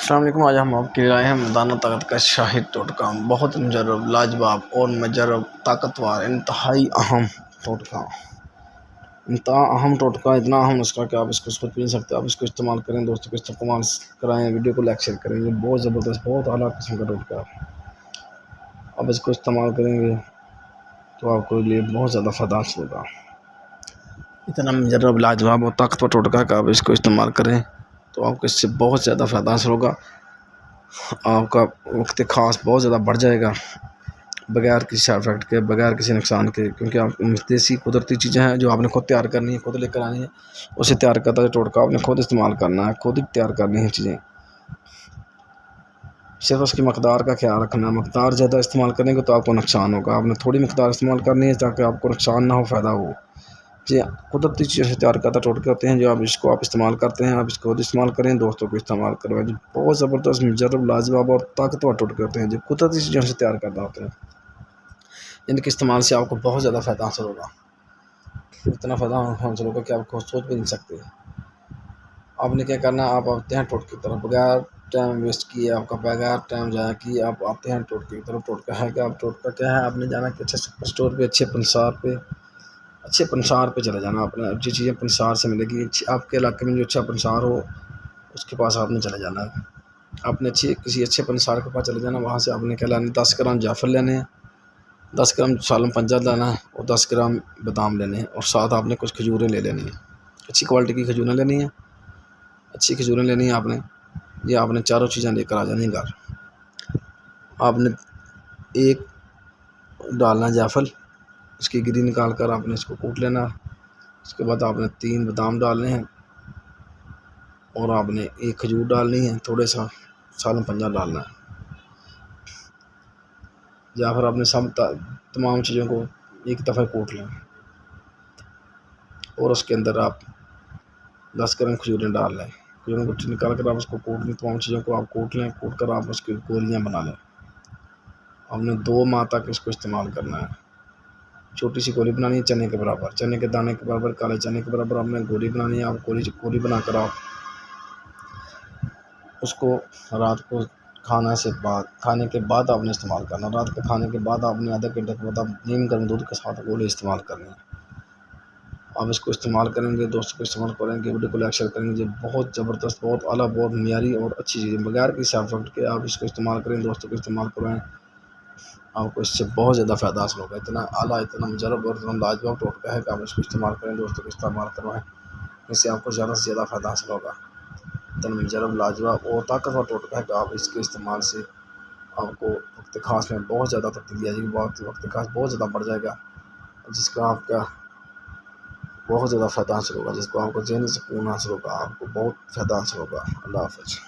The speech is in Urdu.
السلام علیکم۔ آج ہم آپ کے لیے آئے ہیں مردانہ طاقت کا شاہد ٹوٹکا، بہت مجرب، لاجواب اور مجرب، طاقتور، انتہائی اہم ٹوٹکا۔ انتہا اہم ٹوٹکا، اتنا اہم نسخہ کہ آپ اس کو خود پی نہیں سکتے۔ آپ اس کو استعمال کریں، دوستوں کو استعمال کرائیں، ویڈیو کو لائک شیئر کریں۔ یہ بہت زبردست، بہت اعلیٰ قسم کا ٹوٹکا ہے۔ آپ اس کو استعمال کریں گے تو آپ کو لیے بہت زیادہ فائدہ حاصل ہوگا۔ اتنا مجرب، لاجواب اور طاقتور ٹوٹکا کہ آپ اس کو استعمال کریں تو آپ کو اس سے بہت زیادہ فائدہ حاصل ہوگا۔ آپ کا وقت خاص بہت زیادہ بڑھ جائے گا، بغیر کسی سائڈ افیکٹ کے، بغیر کسی نقصان کے، کیونکہ آپ دیسی قدرتی چیزیں ہیں جو آپ نے خود تیار کرنی ہے، خود لے کر آنی ہے۔ اسے تیار کرتا ہے ٹوٹکا آپ نے خود استعمال کرنا ہے، خود ہی تیار کرنی ہے چیزیں۔ صرف اس کی مقدار کا خیال رکھنا ہے۔ مقدار زیادہ استعمال کریں گے تو آپ کو نقصان ہوگا۔ آپ نے تھوڑی مقدار استعمال کرنی ہے تاکہ آپ کو نقصان نہ ہو، فائدہ ہو۔ جی، قدرتی چیزوں سے تیار کرتا ٹوٹکے ہوتے ہیں جو آپ استعمال کرتے ہیں۔ آپ اس کو خود استعمال کریں، دوستوں کو استعمال کروائیں۔ جو بہت زبردست، مجرب، لاجواب اور طاقتور ٹوٹکے ہوتے ہیں جو قدرتی چیزوں سے تیار کرتا ہوتے ہیں، جن کے استعمال سے آپ کو بہت زیادہ فائدہ حاصل ہوگا۔ اتنا فائدہ حاصل ہوگا کہ آپ کو سوچ بھی نہیں سکتے۔ آپ نے کیا کرنا ہے، آپ آتے ہیں ٹوٹکے کی طرف بغیر ٹائم ویسٹ کیے، آپ کا بغیر ٹائم ضائع کیے آپ آتے ہیں ٹوٹکے کی طرف۔ ٹوٹکا ہے کہ آپ ٹوٹکا کیا ہے، آپ نے جانا کہ اچھے سپر اسٹور پہ، اچھے پنسار پہ چلے جانا۔ آپ نے اچھی چیزیں پنسار سے ملے گی۔ آپ کے علاقے میں جو اچھا پنسار ہو اس کے پاس آپ نے چلے جانا ہے۔ آپ نے کسی اچھے پنسار کے پاس چلے جانا، وہاں سے آپ نے کیا لینا، 10 گرام جعفر لینے ہیں، 10 گرام سالم پنجہ لینا ہے اور 10 گرام بادام لینے ہیں، اور ساتھ آپ نے کچھ کھجوریں لے لینی ہیں۔ اچھی کوالٹی کی کھجوریں لینی ہیں، اچھی کھجوریں لینی ہیں آپ نے۔ یہ آپ نے چاروں چیزیں لے کر آ جانی گھر۔ آپ نے ایک ڈالنا جعفر، اس کی گری نکال کر آپ نے اس کو کوٹ لینا۔ اس کے بعد آپ نے 3 بادام ڈالنے ہیں اور آپ نے ایک کھجور ڈالنی ہے، تھوڑے سا سالم پنجہ ڈالنا ہے۔ جعفر آپ نے تمام چیزوں کو ایک دفعہ کوٹ لیں اور اس کے اندر آپ 10 گرام کھجوریں ڈال لیں۔ کھجوروں کو نکال کر آپ اس کو کوٹ لیں، تمام چیزوں کو آپ کوٹ لیں، کوٹ کر آپ اس کی گولیاں بنا لیں۔ آپ نے 2 ماہ تک اس کو استعمال کرنا ہے۔ چھوٹی سی گولی بنانی ہے، چنے کے برابر، چنے کے دانے کے برابر، کالے چنے کے برابر آپ نے گولی بنانی ہے۔ آپ گولی بنا کر آپ اس کو رات کو کھانے کے بعد آپ نے استعمال کرنا۔ رات کے کھانے کے بعد آپ نے آدھے گھنٹے کے بعد آپ نیم گرم دودھ کے ساتھ گولی استعمال کرنی ہے۔ آپ اس کو استعمال کریں گے، دوستوں کو استعمال کریں گے، ویڈیو کو لائک شیئر کریں گے۔ بہت زبردست، بہت اعلیٰ، بہت معیاری اور اچھی چیز ہے، بغیر کسی سائڈ افیکٹ کے آپ اس کو استعمال کریں، دوستوں کو استعمال کروائیں۔ آپ کو اس سے بہت زیادہ فائدہ حاصل ہوگا۔ اتنا اعلیٰ، اتنا مجرب اور اتنا لاجواب ٹوٹکا ہے کہ آپ اس کو استعمال کریں، دوستوں کو استعمال کروائیں۔ اس سے آپ کو زیادہ سے زیادہ فائدہ حاصل ہوگا۔ اتنا مجرب، لاجواب اور طاقتور ٹوٹکا ہے کہ آپ اس کے استعمال سے آپ کو وقت خاص میں بہت زیادہ تبدیلی آ جائے گی، وقت خاص بہت زیادہ بڑھ جائے گا، جس کا آپ کا بہت زیادہ فائدہ حاصل ہوگا، جس کو آپ کو ذہنی سکون حاصل ہوگا، آپ کو بہت فائدہ حاصل ہوگا۔ اللہ حافظ۔